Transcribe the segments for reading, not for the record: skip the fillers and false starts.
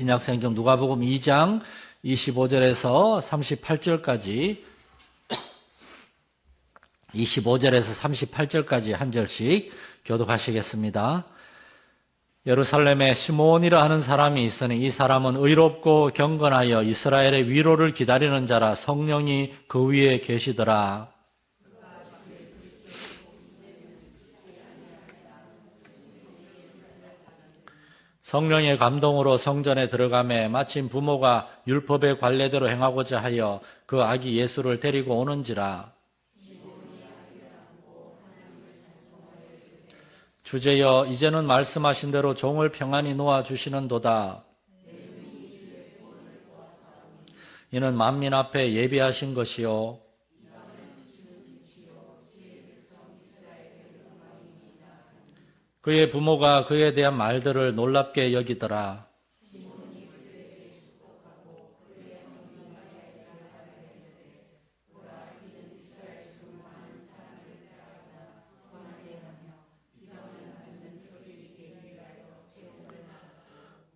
신약성경 누가복음 2장 25절에서 38절까지 38절까지 한 절씩 교독하시겠습니다. 예루살렘에 시몬이라 하는 사람이 있으니 이 사람은 의롭고 경건하여 이스라엘의 위로를 기다리는 자라. 성령이 그 위에 계시더라. 성령의 감동으로 성전에 들어가매 마침 부모가 율법의 관례대로 행하고자 하여 그 아기 예수를 데리고 오는지라. 주제여, 이제는 말씀하신 대로 종을 평안히 놓아주시는도다. 이는 만민 앞에 예비하신 것이요 그의 부모가 그에 대한 말들을 놀랍게 여기더라.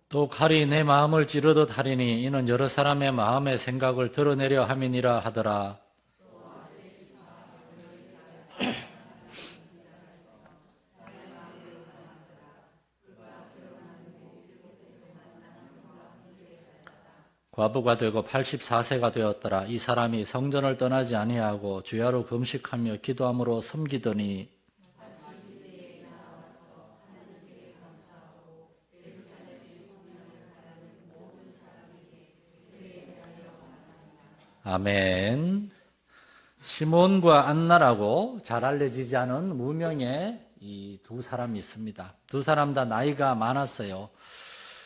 또 칼이 내 마음을 찌르듯 하리니 이는 여러 사람의 마음의 생각을 드러내려 함이니라 하더라. 과부가 되고 84세가 되었더라. 이 사람이 성전을 떠나지 아니하고 주야로 금식하며 기도함으로 섬기더니 아멘. 시몬과 안나라고 잘 알려지지 않은 무명의 이 두 사람이 있습니다. 두 사람 다 나이가 많았어요.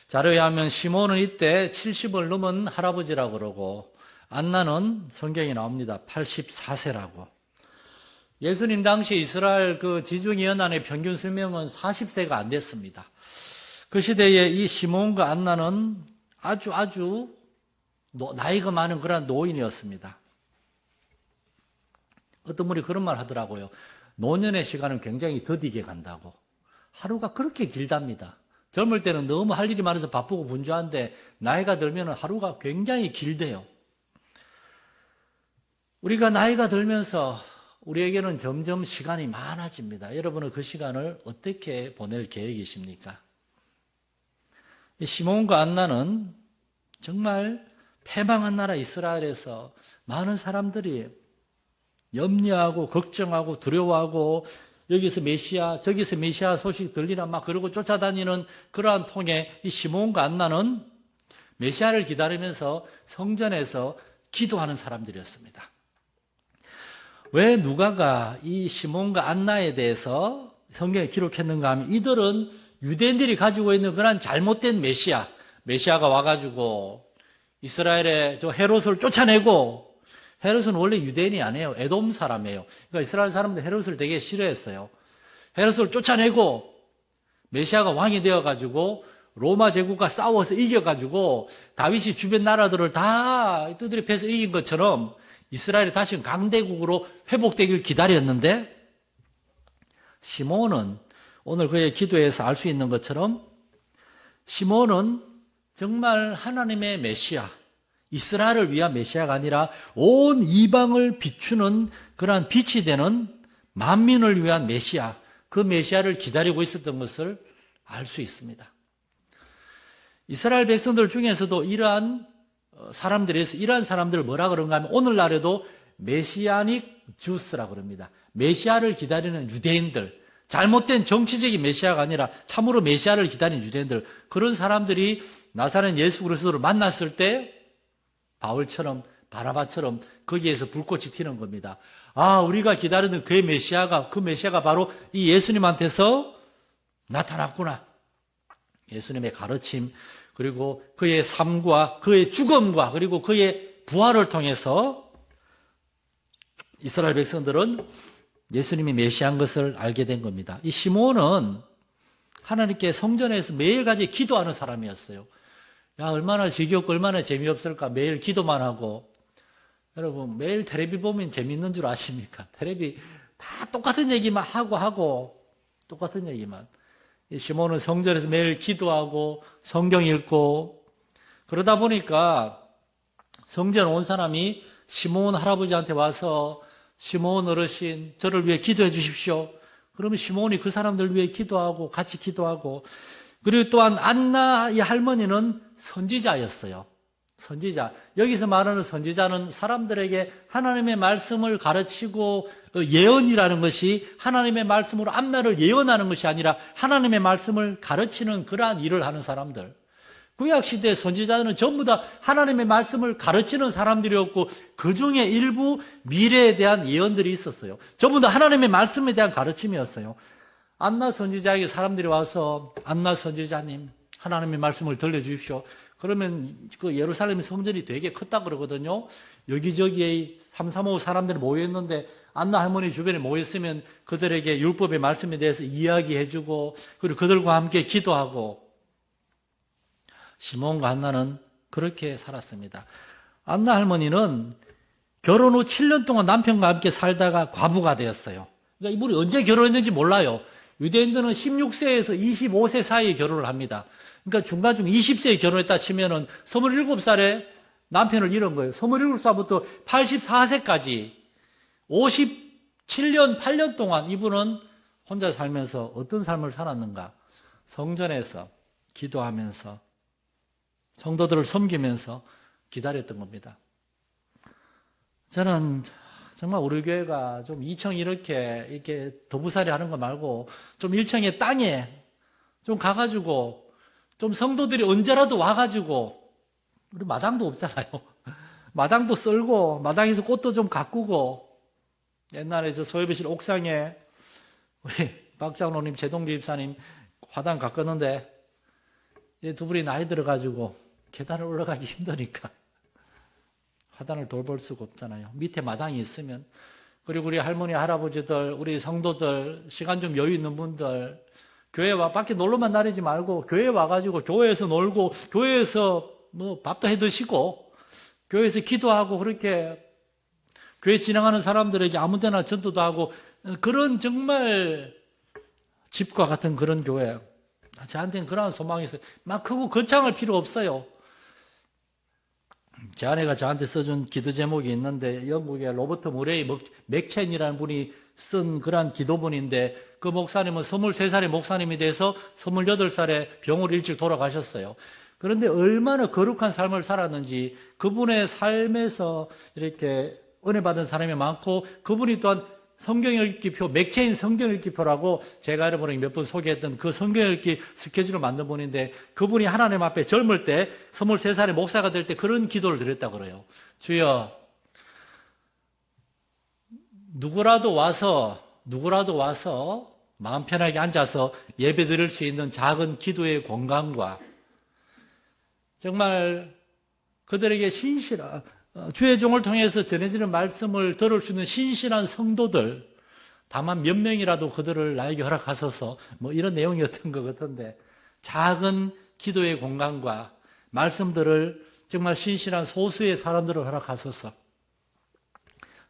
자료에 의하면 시몬은 이때 70을 넘은 할아버지라고 그러고 안나는 성경에 나옵니다. 84세라고. 예수님 당시 이스라엘 그 지중해연안의 평균 수명은 40세가 안 됐습니다. 그 시대에 이 시몬과 안나는 아주 나이가 많은 그런 노인이었습니다. 어떤 분이 그런 말 하더라고요. 노년의 시간은 굉장히 더디게 간다고. 하루가 그렇게 길답니다. 젊을 때는 너무 할 일이 많아서 바쁘고 분주한데 나이가 들면 하루가 굉장히 길대요. 우리가 나이가 들면서 우리에게는 점점 시간이 많아집니다. 여러분은 그 시간을 어떻게 보낼 계획이십니까? 시몬과 안나는 정말 패망한 나라 이스라엘에서 많은 사람들이 염려하고 걱정하고 두려워하고 여기서 메시아 저기서 메시아 소식 들리나 막 그러고 쫓아다니는 그러한 통에 이 시몬과 안나는 메시아를 기다리면서 성전에서 기도하는 사람들이었습니다. 왜 누가가 이 시몬과 안나에 대해서 성경에 기록했는가 하면 이들은 유대인들이 가지고 있는 그런 잘못된 메시아가 와가지고 이스라엘의 저 헤롯을 쫓아내고, 헤롯은 원래 유대인이 아니에요. 에돔 사람이에요. 그러니까 이스라엘 사람들 헤롯을 되게 싫어했어요. 헤롯을 쫓아내고 메시아가 왕이 되어가지고 로마 제국과 싸워서 이겨가지고 다윗이 주변 나라들을 다 두드려 패서 이긴 것처럼 이스라엘이 다시 강대국으로 회복되길 기다렸는데, 시몬은 오늘 그의 기도에서 알 수 있는 것처럼 시몬은 정말 하나님의 메시아, 이스라엘을 위한 메시아가 아니라 온 이방을 비추는 그러한 빛이 되는 만민을 위한 메시아, 그 메시아를 기다리고 있었던 것을 알 수 있습니다. 이스라엘 백성들 중에서도 이러한 사람들을 뭐라 그런가 하면 오늘날에도 메시아닉 주스라고 그럽니다. 메시아를 기다리는 유대인들, 잘못된 정치적인 메시아가 아니라 참으로 메시아를 기다리는 유대인들, 그런 사람들이 나사렛 예수 그리스도를 만났을 때 바울처럼 바나바처럼 거기에서 불꽃이 튀는 겁니다. 아, 우리가 기다리는 그 메시아가 바로 이 예수님한테서 나타났구나. 예수님의 가르침, 그리고 그의 삶과 그의 죽음과 그리고 그의 부활을 통해서 이스라엘 백성들은 예수님이 메시아인 것을 알게 된 겁니다. 이 시몬은 하나님께 성전에서 매일같이 기도하는 사람이었어요. 야, 얼마나 지겹고 얼마나 재미없을까. 매일 기도만 하고. 여러분, 매일 텔레비 보면 재밌는 줄 아십니까? 텔레비 다 똑같은 얘기만 하고 똑같은 얘기만. 이 시몬은 성전에서 매일 기도하고 성경 읽고 그러다 보니까 성전 온 사람이 시몬 할아버지한테 와서 시몬 어르신 저를 위해 기도해 주십시오. 그러면 시몬이 그 사람들 위해 기도하고 같이 기도하고, 그리고 또한 안나 이 할머니는 선지자였어요. 선지자. 여기서 말하는 선지자는 사람들에게 하나님의 말씀을 가르치고, 예언이라는 것이 하나님의 말씀으로 앞날을 예언하는 것이 아니라 하나님의 말씀을 가르치는 그러한 일을 하는 사람들. 구약시대 선지자들은 전부 다 하나님의 말씀을 가르치는 사람들이었고, 그 중에 일부 미래에 대한 예언들이 있었어요. 전부 다 하나님의 말씀에 대한 가르침이었어요. 안나 선지자에게 사람들이 와서, 안나 선지자님, 하나님의 말씀을 들려주십시오. 그러면 그 예루살렘 성전이 되게 컸다 그러거든요. 여기저기에 335 사람들이 모여있는데, 안나 할머니 주변에 모였으면 그들에게 율법의 말씀에 대해서 이야기해주고, 그리고 그들과 함께 기도하고, 시몬과 안나는 그렇게 살았습니다. 안나 할머니는 결혼 후 7년 동안 남편과 함께 살다가 과부가 되었어요. 그러니까 이분이 언제 결혼했는지 몰라요. 유대인들은 16세에서 25세 사이에 결혼을 합니다. 그러니까 중간중 20세에 결혼했다 치면은 27살에 남편을 잃은 거예요. 27살부터 84세까지 57년, 8년 동안 이분은 혼자 살면서 어떤 삶을 살았는가? 성전에서 기도하면서 성도들을 섬기면서 기다렸던 겁니다. 저는 정말 우리 교회가 좀 2층 이렇게 더부살이 하는 거 말고 좀 1층의 땅에 좀 가가지고 좀 성도들이 언제라도 와가지고, 우리 마당도 없잖아요. 마당도 썰고 마당에서 꽃도 좀 가꾸고, 옛날에 저 소예배실 옥상에 우리 박장로님, 제동기 집사님 화단 가꿨는데 두 분이 나이 들어가지고 계단을 올라가기 힘드니까 화단을 돌볼 수가 없잖아요. 밑에 마당이 있으면. 그리고 우리 할머니, 할아버지들, 우리 성도들, 시간 좀 여유 있는 분들, 교회 와, 밖에 놀러만 다니지 말고 교회 와가지고 교회에서 놀고, 교회에서 뭐 밥도 해 드시고, 교회에서 기도하고, 그렇게 교회 지나가는 사람들에게 아무 데나 전도도 하고, 그런 정말 집과 같은 그런 교회. 저한테는 그런 소망이 있어요. 막 크고 거창할 필요 없어요. 제 아내가 저한테 써준 기도 제목이 있는데, 영국의 로버트 무레이 맥첸이라는 분이 쓴 그런 기도문인데, 그 목사님은 23살의 목사님이 돼서 28살에 병으로 일찍 돌아가셨어요. 그런데 얼마나 거룩한 삶을 살았는지, 그분의 삶에서 이렇게 은혜 받은 사람이 많고, 그분이 또한 성경 읽기표, 맥체인 성경 읽기표라고 제가 여러분에게 몇 번 소개했던 그 성경 읽기 스케줄을 만든 분인데, 그분이 하나님 앞에 젊을 때 23살의 목사가 될 때 그런 기도를 드렸다고 그래요. 주여, 누구라도 와서 마음 편하게 앉아서 예배 드릴 수 있는 작은 기도의 공간과, 정말 그들에게 주의 종을 통해서 전해지는 말씀을 들을 수 있는 신실한 성도들, 다만 몇 명이라도 그들을 나에게 허락하소서, 뭐 이런 내용이었던 것 같은데, 작은 기도의 공간과 말씀들을 정말 신실한 소수의 사람들을 허락하소서.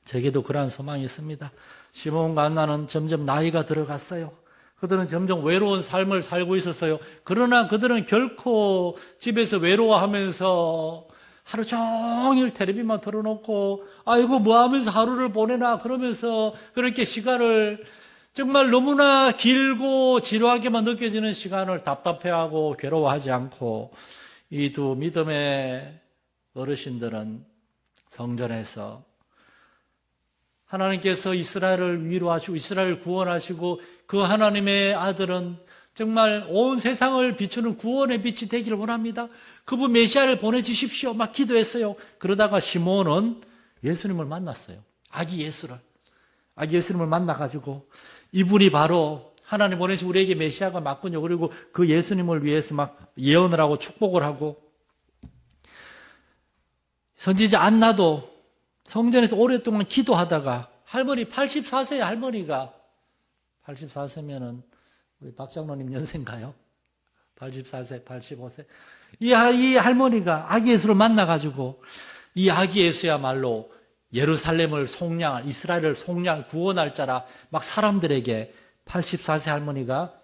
제게도 그러한 소망이 있습니다. 시몬과 안나는 점점 나이가 들어갔어요. 그들은 점점 외로운 삶을 살고 있었어요. 그러나 그들은 결코 집에서 외로워하면서 하루 종일 텔레비만 틀어놓고 아이고 뭐 하면서 하루를 보내나 그러면서 그렇게 시간을, 정말 너무나 길고 지루하게만 느껴지는 시간을 답답해하고 괴로워하지 않고, 이 두 믿음의 어르신들은 성전에서 하나님께서 이스라엘을 위로하시고 이스라엘을 구원하시고, 그 하나님의 아들은 정말 온 세상을 비추는 구원의 빛이 되기를 원합니다. 그분 메시아를 보내주십시오. 막 기도했어요. 그러다가 시몬은 예수님을 만났어요. 아기 예수님을 만나가지고, 이분이 바로 하나님 보내신 우리에게 메시아가 맞군요. 그리고 그 예수님을 위해서 막 예언을 하고 축복을 하고, 선지자 안나도 성전에서 오랫동안 기도하다가, 할머니 84세의 할머니가, 84세면은 우리 박장로님 연세인가요? 84세, 85세. 이 할머니가 아기 예수를 만나가지고, 이 아기 예수야말로 예루살렘을 속량할, 이스라엘을 속량, 구원할 자라 막 사람들에게 84세 할머니가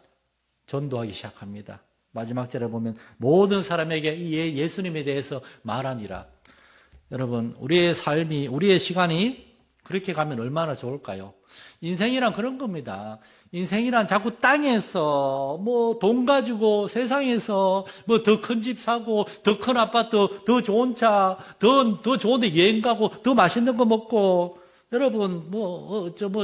전도하기 시작합니다. 마지막 절에 보면 모든 사람에게 이 예수님에 대해서 말하니라. 여러분, 우리의 삶이, 우리의 시간이 그렇게 가면 얼마나 좋을까요? 인생이란 그런 겁니다. 인생이란 자꾸 땅에서 뭐 돈 가지고 세상에서 뭐 더 큰 집 사고 더 큰 아파트, 더 좋은 차, 더 좋은 데 여행 가고 더 맛있는 거 먹고 여러분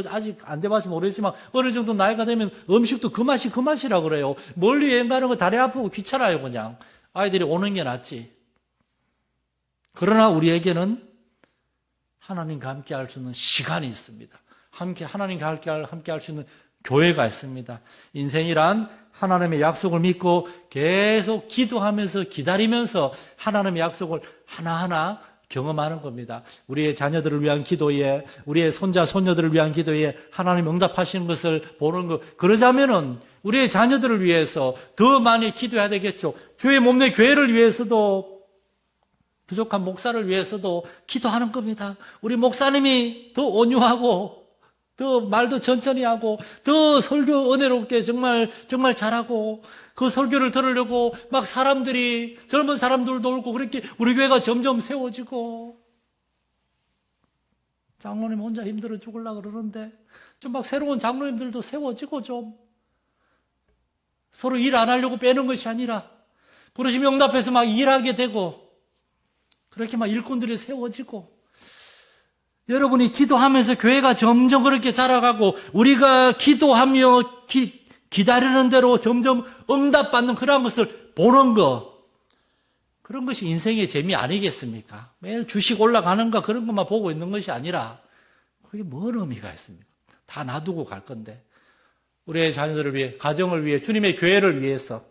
아직 안 돼봐서 모르겠지만 어느 정도 나이가 되면 음식도 그 맛이라 그래요. 멀리 여행 가는 거 다리 아프고 귀찮아요. 그냥 아이들이 오는 게 낫지. 그러나 우리에게는 하나님과 함께 할 수 있는 시간이 있습니다. 하나님과 함께 할 수 있는 교회가 있습니다. 인생이란 하나님의 약속을 믿고 계속 기도하면서 기다리면서 하나님의 약속을 하나하나 경험하는 겁니다. 우리의 자녀들을 위한 기도에, 우리의 손자, 손녀들을 위한 기도에 하나님 응답하시는 것을 보는 것. 그러자면은 우리의 자녀들을 위해서 더 많이 기도해야 되겠죠. 주의 몸내 교회를 위해서도, 부족한 목사를 위해서도 기도하는 겁니다. 우리 목사님이 더 온유하고 더 말도 천천히 하고 더 설교 은혜롭게 정말 잘하고 그 설교를 들으려고 막 사람들이 젊은 사람들도 오고 그렇게 우리 교회가 점점 세워지고 장로님 혼자 힘들어 죽으려고 그러는데 좀 막 새로운 장로님들도 세워지고 좀 서로 일 안 하려고 빼는 것이 아니라 부르심 응답해서 막 일하게 되고 그렇게 막 일꾼들이 세워지고 여러분이 기도하면서 교회가 점점 그렇게 자라가고 우리가 기도하며 기다리는 대로 점점 응답받는 그런 것을 보는 것, 그런 것이 인생의 재미 아니겠습니까? 매일 주식 올라가는 거 그런 것만 보고 있는 것이 아니라 그게 뭔 의미가 있습니까? 다 놔두고 갈 건데 우리의 자녀들을 위해, 가정을 위해, 주님의 교회를 위해서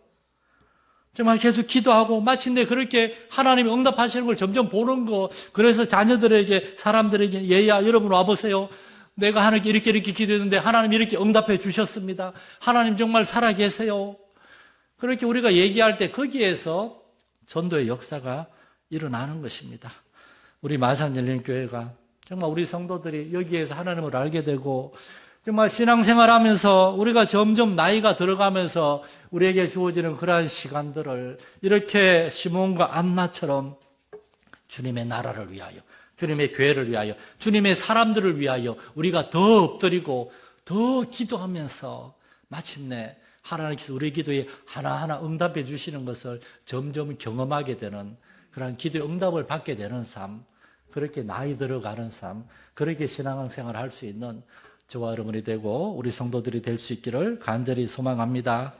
정말 계속 기도하고 마침내 그렇게 하나님이 응답하시는 걸 점점 보는 거. 그래서 자녀들에게, 사람들에게 얘야 여러분 와보세요. 내가 하나님께 이렇게 기도했는데 하나님 이렇게 응답해 주셨습니다. 하나님 정말 살아계세요. 그렇게 우리가 얘기할 때 거기에서 전도의 역사가 일어나는 것입니다. 우리 마산열린교회가 정말 우리 성도들이 여기에서 하나님을 알게 되고 정말 신앙생활하면서 우리가 점점 나이가 들어가면서 우리에게 주어지는 그러한 시간들을 이렇게 시몬과 안나처럼 주님의 나라를 위하여, 주님의 교회를 위하여, 주님의 사람들을 위하여 우리가 더 엎드리고 더 기도하면서 마침내 하나님께서 우리 기도에 하나하나 응답해 주시는 것을 점점 경험하게 되는 그런 기도의 응답을 받게 되는 삶, 그렇게 나이 들어가는 삶, 그렇게 신앙생활을 할 수 있는 저와 여러분이 되고 우리 성도들이 될 수 있기를 간절히 소망합니다.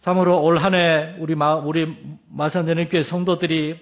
참으로 올 한 해 우리 마산연합교회 성도들이